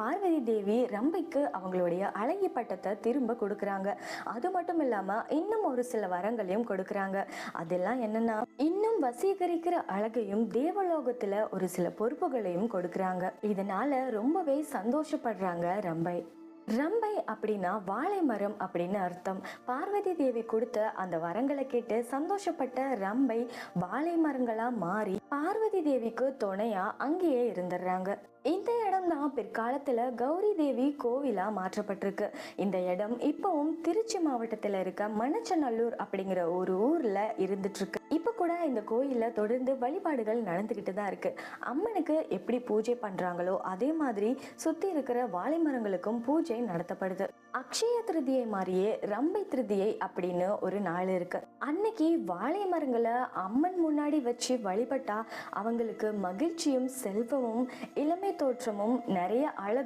பார்வதி தேவி ரம்பைக்கு அவங்களுடைய அழகி பட்டத்தை திரும்ப கொடுக்குறாங்க. அது மட்டும் இல்லாம இன்னும் ஒரு சில வரங்களையும் கொடுக்குறாங்க. அதெல்லாம் என்னன்னா, இன்னும் வசீகரிக்கிற அழகையும் தேவலோகத்துல ஒரு சில பொறுப்புகளையும் கொடுக்குறாங்க. இதனால ரொம்பவே சந்தோஷப்படுறாங்க ரம்பை. ரம்பை அப்படின்னா வாழை மரம் அப்படின்னு அர்த்தம். பார்வதி தேவி கொடுத்த அந்த வரங்களை கேட்டு சந்தோஷப்பட்ட ரம்பை வாழை மரங்களா மாறி பார்வதி தேவிக்கு துணையா அங்கேயே இருந்துடுறாங்க. இந்த இடம் தான் பிற்காலத்துல கௌரி தேவி கோவிலா மாற்றப்பட்டிருக்கு. இந்த இடம் இப்பவும் திருச்சி மாவட்டத்துல இருக்க மணச்சநல்லூர் அப்படிங்கிற ஒரு ஊர்ல இருந்துட்டு இருக்கு. இப்ப கூட இந்த கோயில்ல தொடர்ந்து வழிபாடுகள் நடந்துகிட்டு தான் இருக்கு. அம்மனுக்கு எப்படி பூஜை பண்றாங்களோ அதே மாதிரி சுத்தி இருக்கிற வாழை மரங்களுக்கும் பூஜை நடத்தப்படுது. அக்ஷய திருதியை மாதிரியே ரம்பை திருதியை அப்படின்னு ஒரு நாள் இருக்கு. அன்னைக்கு வாழை மரங்களை அம்மன் முன்னாடி வச்சு வழிபட்டா அவங்களுக்கு மகிழ்ச்சியும் செல்வமும் இளமை தோற்றமும் நிறைய அழகு